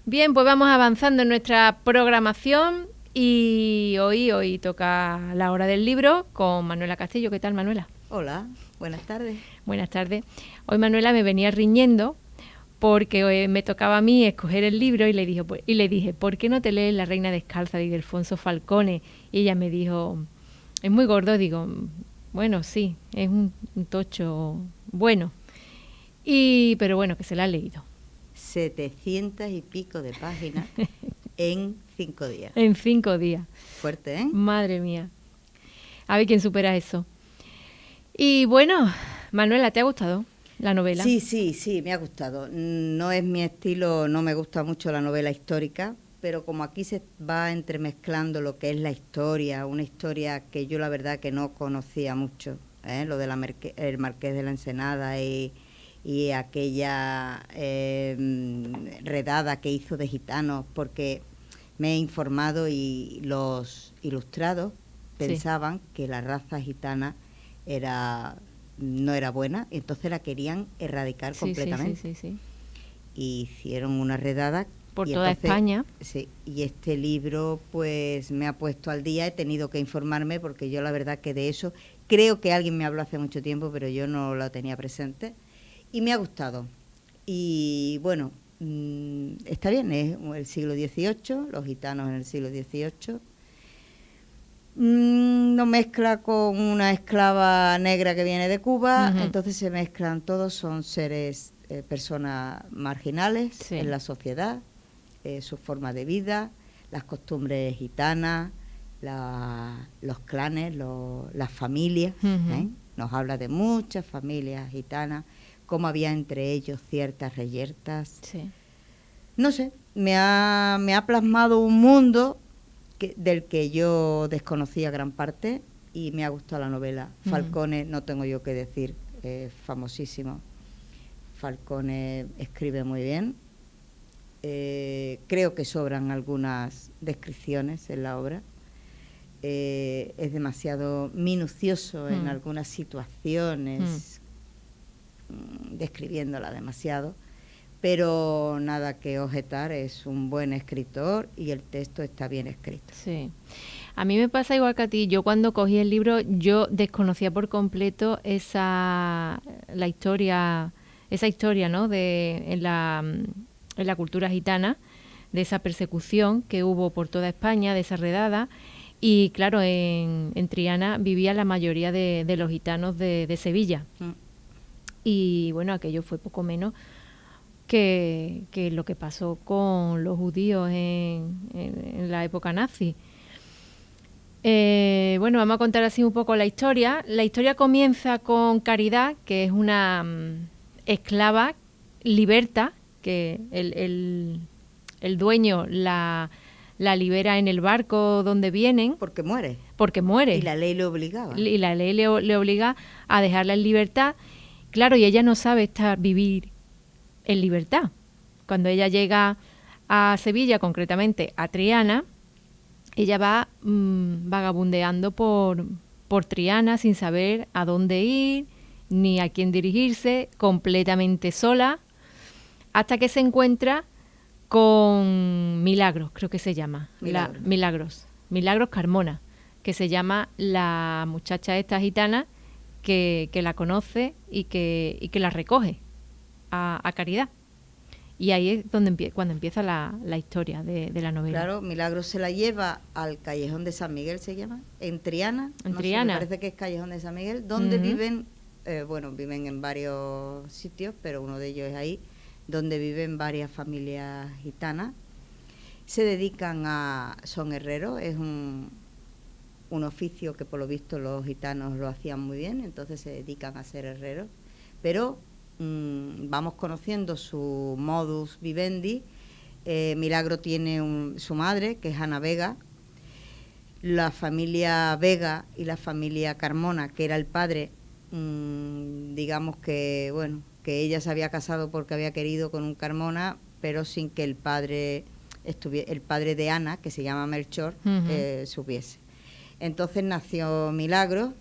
Bien, pues vamos avanzando en nuestra programación y hoy toca la hora del libro con Manuela Castillo. ¿Qué tal, Manuela? Hola, buenas tardes. Buenas tardes. Hoy Manuela me venía riñendo porque me tocaba a mí escoger el libro y le dije, ¿por qué no te lees La Reina Descalza de Ildefonso Falcone? Y ella me dijo, es muy gordo. Digo, bueno, sí, es un tocho bueno. Pero bueno, que se la ha leído. 700 y pico de páginas en 5 días. En 5 días. Fuerte, ¿eh? Madre mía. A ver quién supera eso. Y bueno, Manuela, ¿te ha gustado la novela? Sí, me ha gustado. No es mi estilo, no me gusta mucho la novela histórica, pero como aquí se va entremezclando lo que es la historia, una historia que yo la verdad que no conocía mucho, lo de el Marqués de la Ensenada y aquella redada que hizo de gitanos, porque me he informado y los ilustrados pensaban que la raza gitana no era buena, entonces la querían erradicar completamente. Sí. Y hicieron una redada por toda España. Sí, y este libro pues me ha puesto al día, he tenido que informarme porque yo la verdad que de eso creo que alguien me habló hace mucho tiempo, pero yo no lo tenía presente y me ha gustado. Y bueno, está bien, es el siglo XVIII, los gitanos en el siglo XVIII. No mezcla con una esclava negra que viene de Cuba, entonces se mezclan todos, son seres, personas marginales en la sociedad, su forma de vida, las costumbres gitanas, los clanes, las familias. Nos habla de muchas familias gitanas, cómo había entre ellos ciertas reyertas. Sí. No sé, me ha plasmado un mundo del que yo desconocía gran parte y me ha gustado la novela. Falcone, no tengo yo que decir, famosísimo. Falcone escribe muy bien. Creo que sobran algunas descripciones en la obra. Es demasiado minucioso en algunas situaciones, describiéndola demasiado. Pero nada que objetar, es un buen escritor y el texto está bien escrito. Sí. A mí me pasa igual que a ti. Yo cuando cogí el libro, yo desconocía por completo esa historia, ¿no? En la cultura gitana, de esa persecución que hubo por toda España, de esa redada. Y claro, en Triana vivía la mayoría de los gitanos de Sevilla. Y bueno, aquello fue poco menos que lo que pasó con los judíos en la época nazi. Bueno, vamos a contar así un poco la historia. La historia comienza con Caridad, que es una esclava liberta, que el dueño la libera en el barco donde vienen. Porque muere. Y la ley le obligaba. Y la ley le obliga a dejarla en libertad. Claro, y ella no sabe vivir en libertad. Cuando ella llega a Sevilla, concretamente a Triana, ella va vagabundeando por Triana sin saber a dónde ir ni a quién dirigirse, completamente sola, hasta que se encuentra con Milagros, creo que se llama. Milagros Carmona, que se llama la muchacha esta gitana que la conoce y que la recoge a Caridad. Y ahí es cuando empieza la historia de la novela. Claro, Milagros se la lleva al Callejón de San Miguel, se llama, en Triana. Me parece que es Callejón de San Miguel, donde viven, viven en varios sitios, pero uno de ellos es ahí, donde viven varias familias gitanas. Se dedican son herreros, es un oficio que por lo visto los gitanos lo hacían muy bien, entonces se dedican a ser herreros, pero vamos conociendo su modus vivendi. Milagro tiene su madre, que es Ana Vega. La familia Vega y la familia Carmona, que era el padre, digamos que, bueno, que ella se había casado porque había querido con un Carmona, pero sin que el padre de Ana, que se llama Melchor, supiese. Entonces nació Milagro,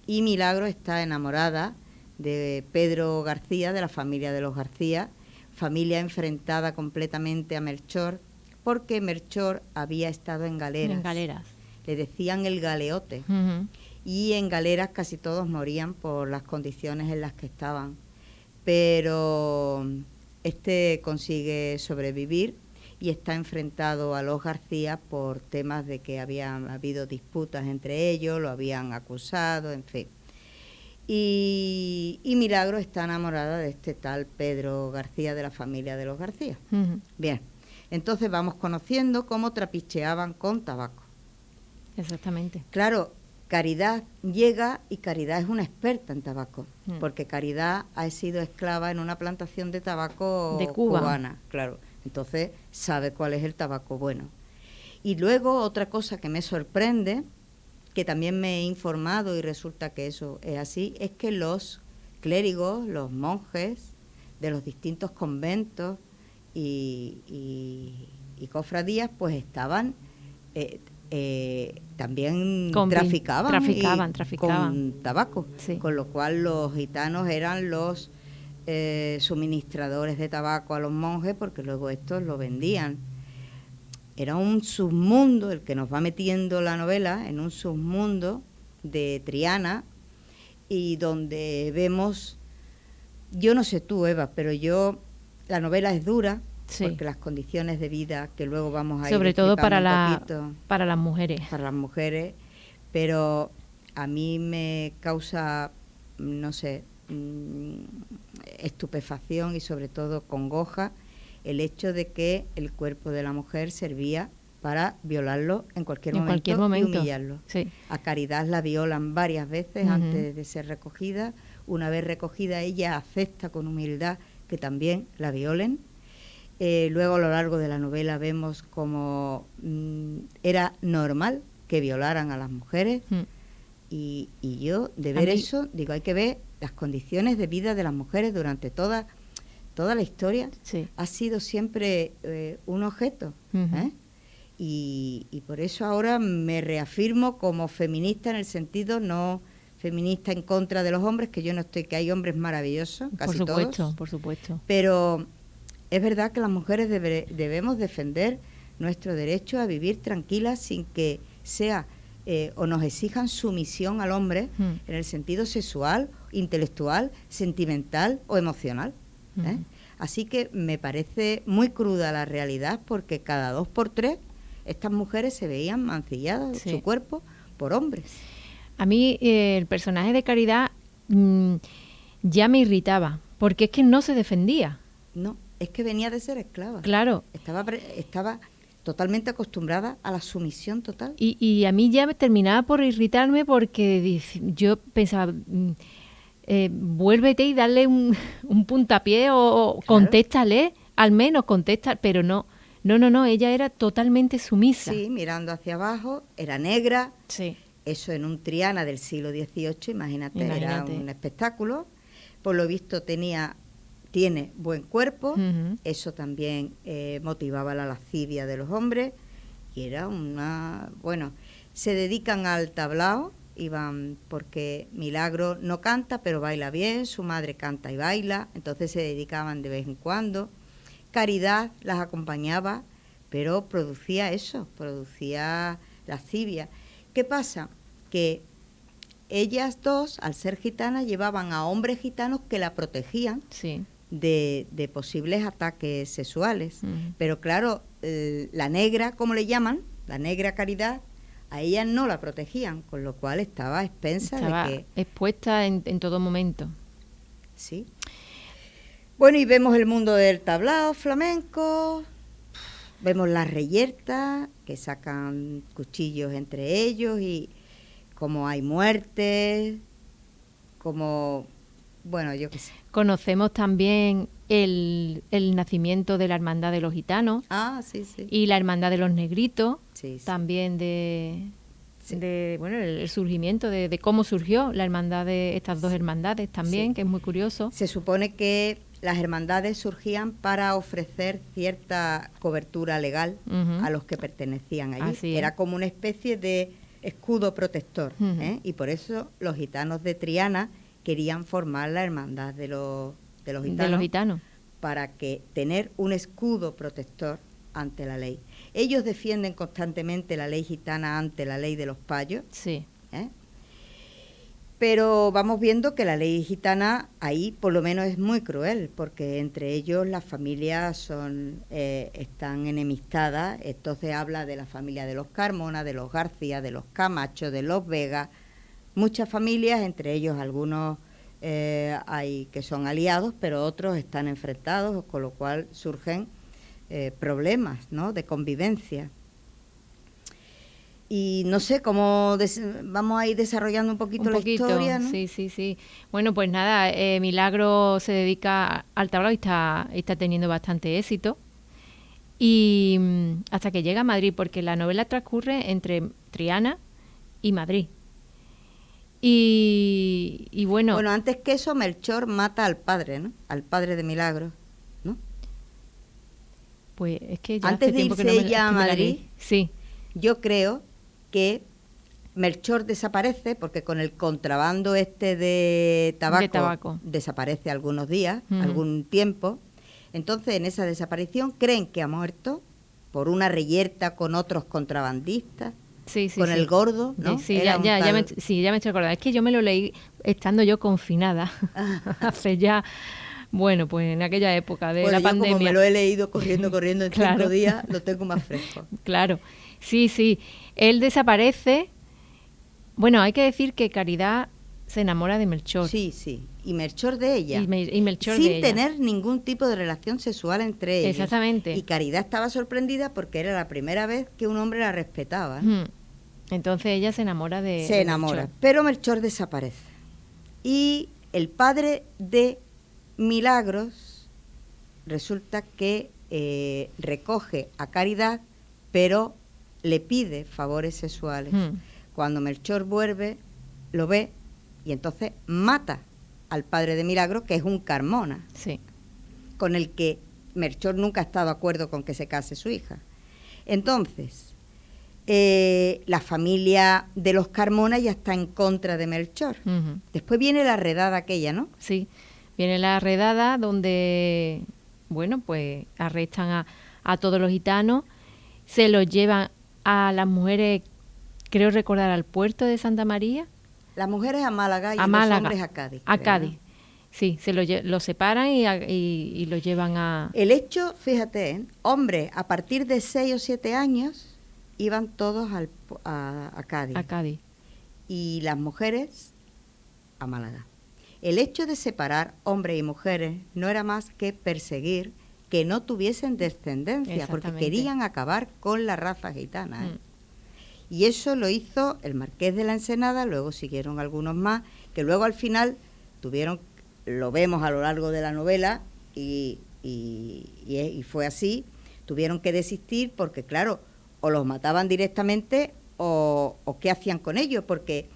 y Milagro está enamorada de Pedro García, de la familia de los García. familia enfrentada completamente a Melchor, porque Melchor había estado en galeras. En galeras. Le decían el galeote. Y en galeras casi todos morían por las condiciones en las que estaban. Pero este consigue sobrevivir y está enfrentado a los García por temas de que habían habido disputas entre ellos, lo habían acusado, en fin. Y Milagro está enamorada de este tal Pedro García, de la familia de los García. Bien, entonces vamos conociendo cómo trapicheaban con tabaco. Exactamente. Claro, Caridad llega y Caridad es una experta en tabaco, porque Caridad ha sido esclava en una plantación de tabaco de Cuba. Cubana, claro. Entonces sabe cuál es el tabaco bueno. Y luego otra cosa que me sorprende, que también me he informado y resulta que eso es así, es que los clérigos, los monjes de los distintos conventos y cofradías, pues estaban también traficaban con tabaco, sí. Con lo cual los gitanos eran los suministradores de tabaco a los monjes, porque luego estos lo vendían. Era un submundo el que nos va metiendo la novela, en un submundo de Triana, y donde vemos, yo no sé tú, Eva, pero la novela es dura, sí, porque las condiciones de vida que luego vamos a ir sobre todo para para las mujeres. Para las mujeres, pero a mí me causa, no sé, estupefacción y sobre todo congoja el hecho de que el cuerpo de la mujer servía para violarlo en cualquier momento y humillarlo. Sí. A Caridad la violan varias veces antes de ser recogida. Una vez recogida, ella acepta con humildad que también la violen. Luego, a lo largo de la novela, vemos como era normal que violaran a las mujeres. Y yo, de ver eso, digo, hay que ver las condiciones de vida de las mujeres durante toda la historia. Sí. Ha sido siempre un objeto. Y por eso ahora me reafirmo como feminista, en el sentido no feminista en contra de los hombres, que yo no estoy, que hay hombres maravillosos, casi todos. Por supuesto. Pero es verdad que las mujeres debemos defender nuestro derecho a vivir tranquilas sin que sea o nos exijan sumisión al hombre en el sentido sexual, intelectual, sentimental o emocional. Así que me parece muy cruda la realidad, porque cada 2 por 3 estas mujeres se veían mancilladas, sí, su cuerpo por hombres. A mí el personaje de Caridad ya me irritaba, porque es que no se defendía. No, es que venía de ser esclava. Claro. Estaba totalmente acostumbrada a la sumisión total. Y a mí ya me terminaba por irritarme, porque yo pensaba, vuélvete y dale un puntapié o claro, contéstale, al menos contesta, pero no, ella era totalmente sumisa. Sí, mirando hacia abajo, era negra. Sí. Eso en un Triana del siglo XVIII, imagínate, era un espectáculo. Por lo visto tiene buen cuerpo, eso también motivaba la lascivia de los hombres, y era se dedican al tablao, porque Milagro no canta, pero baila bien, su madre canta y baila, entonces se dedicaban de vez en cuando. Caridad las acompañaba, pero producía lascivia. ¿Qué pasa? Que ellas dos, al ser gitanas, llevaban a hombres gitanos que la protegían, sí, de posibles ataques sexuales. Pero claro, la negra, como le llaman, la negra Caridad, a ella no la protegían, con lo cual estaba expuesta en todo momento. Sí. Bueno, y vemos el mundo del tablao flamenco, vemos las reyertas, que sacan cuchillos entre ellos, y como hay muertes, yo qué sé. Conocemos también el nacimiento de la Hermandad de los Gitanos. Sí, sí. Y la Hermandad de los Negritos, sí, sí, también el surgimiento de cómo surgió la hermandad de estas dos hermandades también, sí, que es muy curioso. Se supone que las hermandades surgían para ofrecer cierta cobertura legal a los que pertenecían allí. Así era como una especie de escudo protector, y por eso los gitanos de Triana querían formar la hermandad de los gitanos. De los gitanos. para que tener un escudo protector ante la ley. Ellos defienden constantemente la ley gitana ante la ley de los payos. Sí. Pero vamos viendo que la ley gitana ahí por lo menos es muy cruel, porque entre ellos las familias están enemistadas. Entonces habla de la familia de los Carmona, de los García, de los Camacho, de los Vega. Muchas familias, entre ellos algunos hay que son aliados, pero otros están enfrentados, con lo cual surgen problemas, ¿no?, de convivencia. Y no sé cómo vamos a ir desarrollando un poquito la historia, ¿no? Sí. Bueno, pues nada, Milagro se dedica al tablao y está teniendo bastante éxito. Y hasta que llega a Madrid, porque la novela transcurre entre Triana y Madrid. Y bueno... Bueno, antes que eso, Melchor mata al padre, ¿no? Al padre de Milagro, ¿no? Pues es que ya antes hace de tiempo irse que no ella a Madrid, sí, yo creo que Melchor desaparece porque con el contrabando de tabaco desaparece algunos días, algún tiempo. Entonces, en esa desaparición creen que ha muerto por una reyerta con otros contrabandistas, con el gordo, ¿no? Ya me estoy acordando. Es que yo me lo leí estando yo confinada, hace ya... Bueno, pues en aquella época de la pandemia. Como me lo he leído corriendo en 5 días, lo tengo más fresco. Claro, sí. Él desaparece. Bueno, hay que decir que Caridad se enamora de Melchor. Sí. Y Melchor de ella. Y Melchor sin de ella. tener ningún tipo de relación sexual entre ellos. Exactamente. Y Caridad estaba sorprendida porque era la primera vez que un hombre la respetaba. Entonces ella se enamora de enamora. Melchor. Pero Melchor desaparece. Y el padre de Milagros resulta que recoge a Caridad, pero le pide favores sexuales. Cuando Melchor vuelve, lo ve y entonces mata al padre de Milagros, que es un Carmona, con el que Melchor nunca ha estado de acuerdo con que se case su hija. Entonces, la familia de los Carmona ya está en contra de Melchor. Después viene la redada aquella, ¿no? Sí. Viene la redada donde, bueno, pues arrestan a todos los gitanos, se los llevan a las mujeres, creo recordar, al puerto de Santa María. Las mujeres a Málaga y los hombres a Cádiz. A Cádiz, sí, se los separan y los llevan a... El hecho, fíjate, hombres a partir de 6 o 7 años iban todos a Cádiz. A Cádiz. Y las mujeres a Málaga. El hecho de separar hombres y mujeres no era más que perseguir que no tuviesen descendencia, porque querían acabar con la raza gitana. Y eso lo hizo el Marqués de la Ensenada, luego siguieron algunos más, que luego al final lo vemos a lo largo de la novela, y fue así, tuvieron que desistir porque, claro, o los mataban directamente o qué hacían con ellos, porque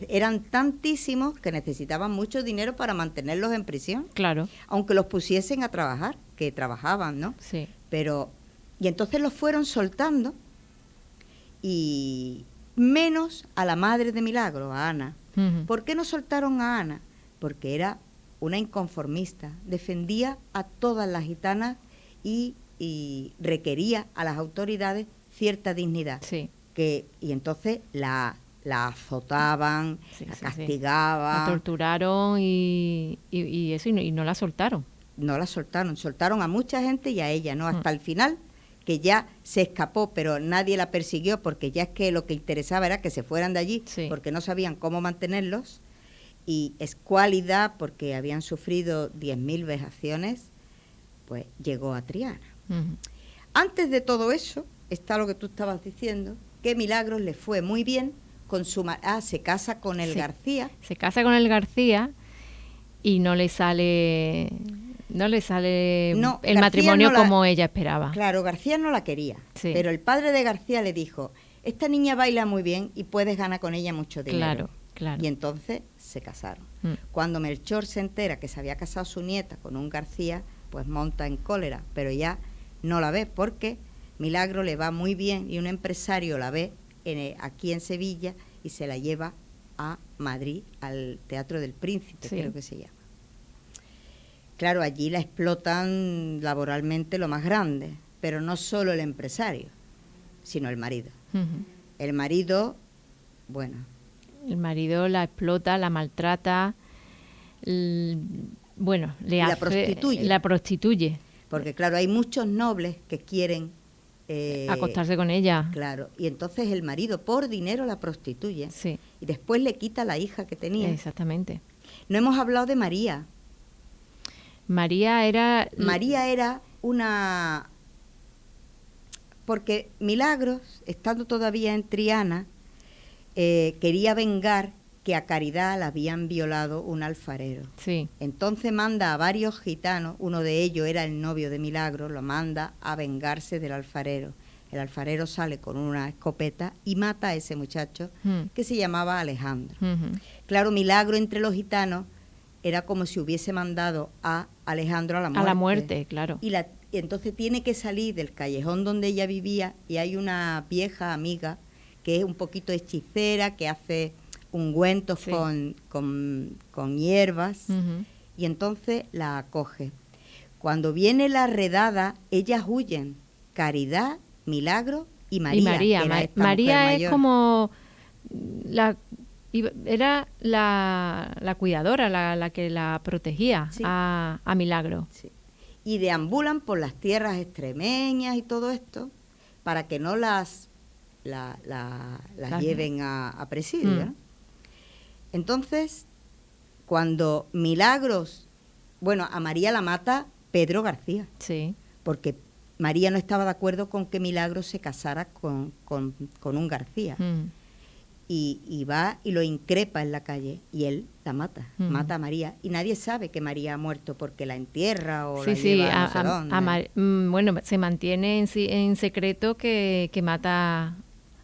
eran tantísimos que necesitaban mucho dinero para mantenerlos en prisión. Claro. Aunque los pusiesen a trabajar, que trabajaban, ¿no? Sí. Y entonces los fueron soltando, y menos a la madre de Milagro, a Ana. ¿Por qué no soltaron a Ana? Porque era una inconformista, defendía a todas las gitanas y requería a las autoridades cierta dignidad. Sí. Y entonces la azotaban, la castigaban. La torturaron y eso, y no la soltaron. No la soltaron a mucha gente y a ella, ¿no? Hasta el final, que ya se escapó, pero nadie la persiguió, porque ya es que lo que interesaba era que se fueran de allí, porque no sabían cómo mantenerlos, y escuálida, porque habían sufrido 10.000 vejaciones, pues llegó a Triana. Antes de todo eso, está lo que tú estabas diciendo, que Milagros le fue muy bien con se casa con el García. Se casa con el García y no le sale el matrimonio como ella esperaba. Claro, García no la quería, pero el padre de García le dijo, esta niña baila muy bien y puedes ganar con ella mucho dinero. Claro. Y entonces se casaron. Cuando Melchor se entera que se había casado su nieta con un García, pues monta en cólera, pero ya no la ve porque Milagro le va muy bien y un empresario la ve aquí en Sevilla y se la lleva a Madrid, al Teatro del Príncipe, creo que se llama. claro, allí la explotan laboralmente lo más grande, pero no solo el empresario, sino el marido. El marido, bueno. El marido la explota, la maltrata, bueno, la prostituye. La prostituye. Porque claro, hay muchos nobles que quieren acostarse con ella. Claro, y entonces el marido por dinero la prostituye. Sí. Y después le quita la hija que tenía. Exactamente. No hemos hablado de María. María era una... Porque Milagros, estando todavía en Triana, quería vengar que a Caridad la habían violado un alfarero. Sí. Entonces manda a varios gitanos, uno de ellos era el novio de Milagros, lo manda a vengarse del alfarero. El alfarero sale con una escopeta y mata a ese muchacho que se llamaba Alejandro. Claro, Milagro entre los gitanos era como si hubiese mandado a Alejandro a la muerte. A la muerte, claro. Y entonces tiene que salir del callejón donde ella vivía y hay una vieja amiga que es un poquito hechicera, que hace ungüentos sí. con hierbas, y entonces la acoge. Cuando viene la redada, ellas huyen, Caridad, Milagro y María. María es como era la cuidadora, la que la protegía, sí. a Milagro. Sí. Y deambulan por las tierras extremeñas y todo esto para que no las lleven a presidio, ¿no? Entonces, cuando Milagros, bueno, a María la mata Pedro García, sí. porque María no estaba de acuerdo con que Milagros se casara con un García. Y va y lo increpa en la calle y él la mata, mata a María. Y nadie sabe que María ha muerto porque la entierra o la lleva no sé dónde. Bueno, se mantiene en secreto que mata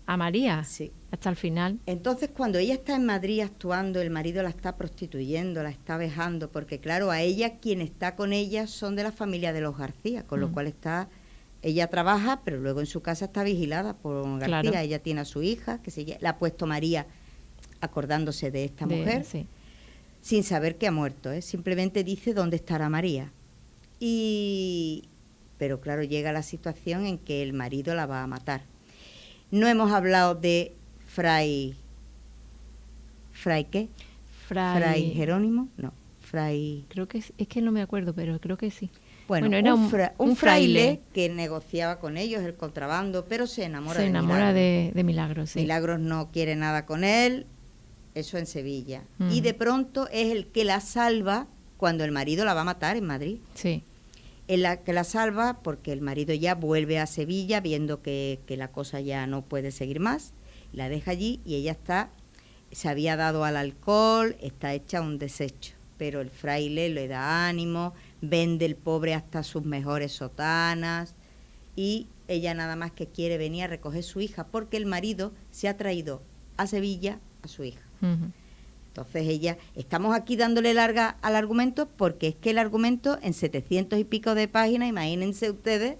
a María, sí. Hasta el final. Entonces, cuando ella está en Madrid actuando, el marido la está prostituyendo, la está vejando, porque claro, a ella, quien está con ella son de la familia de los García, con lo cual ella trabaja, pero luego en su casa está vigilada por García. Claro. Ella tiene a su hija, que la ha puesto María acordándose de esta mujer, sí. sin saber que ha muerto, simplemente dice dónde estará María. Pero claro, llega la situación en que el marido la va a matar. No hemos hablado de Fray ¿qué? Fray Jerónimo, no, Fray... Creo que es que no me acuerdo, pero creo que sí. Bueno, era un fraile que negociaba con ellos el contrabando, pero se enamora de Milagros. Sí. Milagros no quiere nada con él, eso en Sevilla. Y de pronto es el que la salva cuando el marido la va a matar en Madrid. Sí. Es la que la salva porque el marido ya vuelve a Sevilla viendo que la cosa ya no puede seguir más. La deja allí y ella se había dado al alcohol, está hecha un desecho. Pero el fraile le da ánimo, vende el pobre hasta sus mejores sotanas y ella nada más que quiere venir a recoger su hija porque el marido se ha traído a Sevilla a su hija. Entonces estamos aquí dándole larga al argumento porque es que el argumento en 700 y pico de páginas, imagínense ustedes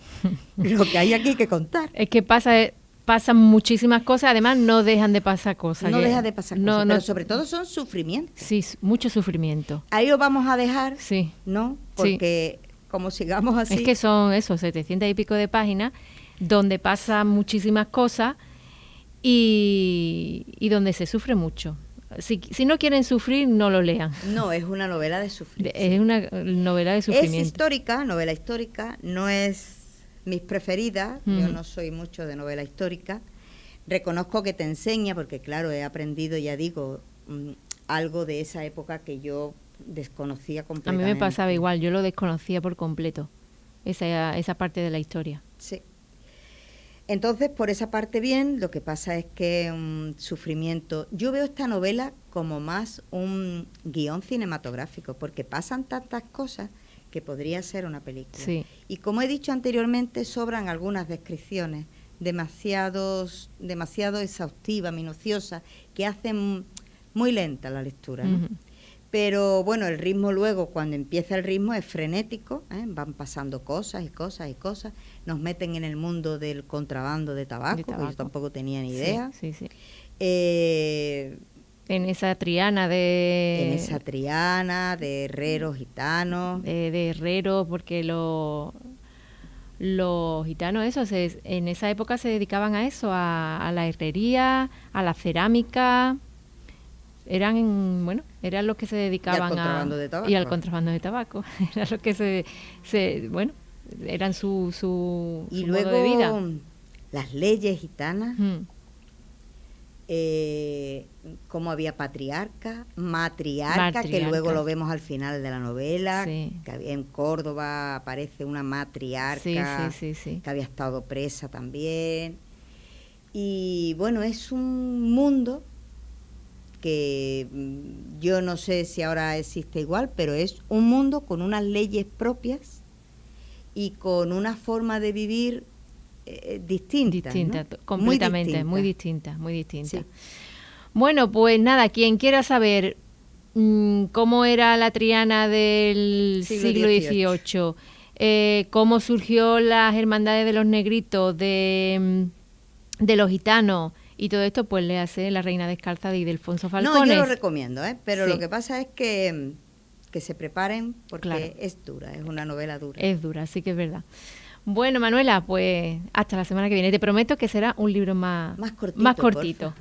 lo que hay aquí que contar. Es que pasan muchísimas cosas, además no dejan de pasar cosas. No dejan de pasar cosas, pero sobre todo son sufrimientos. Sí, mucho sufrimiento. Ahí lo vamos a dejar, sí. ¿no? Porque como sigamos así... Es que son esos 700 y pico de páginas donde pasan muchísimas cosas y donde se sufre mucho. Si no quieren sufrir, no lo lean. No, es una novela de sufrimiento. Es una novela de sufrimiento. Es histórica, novela histórica, no es mis preferidas, yo no soy mucho de novela histórica. Reconozco que te enseña, porque claro, he aprendido, ya digo, algo de esa época que yo desconocía completamente. A mí me pasaba igual, yo lo desconocía por completo, esa parte de la historia. Sí. Entonces, por esa parte bien, lo que pasa es que sufrimiento. Yo veo esta novela como más un guión cinematográfico, porque pasan tantas cosas que podría ser una película. Sí. Y como he dicho anteriormente, sobran algunas descripciones demasiado exhaustivas, minuciosas, que hacen muy lenta la lectura, ¿no? Pero bueno, el ritmo luego, cuando empieza el ritmo, es frenético, van pasando cosas y cosas y cosas, nos meten en el mundo del contrabando de tabaco, que yo tampoco tenía ni idea. Sí. En esa triana de... En esa triana de herreros gitanos. De herreros, porque los gitanos, en esa época se dedicaban a eso, a la herrería, a la cerámica. Eran los que se dedicaban y al contrabando de tabaco. Y al contrabando de tabaco. Era lo que eran su y su luego modo de vida. Las leyes gitanas, cómo había matriarca, que luego lo vemos al final de la novela, sí. que en Córdoba aparece una matriarca sí. que había estado presa también. Y bueno, es un mundo que yo no sé si ahora existe igual, pero es un mundo con unas leyes propias y con una forma de vivir distinta, ¿no? Completamente, muy distinta. Sí. Bueno, pues nada, quien quiera saber cómo era la Triana del siglo XVIII, cómo surgió las hermandades de los negritos, de los gitanos y todo esto, pues léase La Reina Descalza de Ildefonso Falcones. No, yo lo recomiendo, pero lo que pasa es que se preparen porque es dura, es una novela dura. Es dura, sí que es verdad. Bueno, Manuela, pues hasta la semana que viene. Te prometo que será un libro más cortito.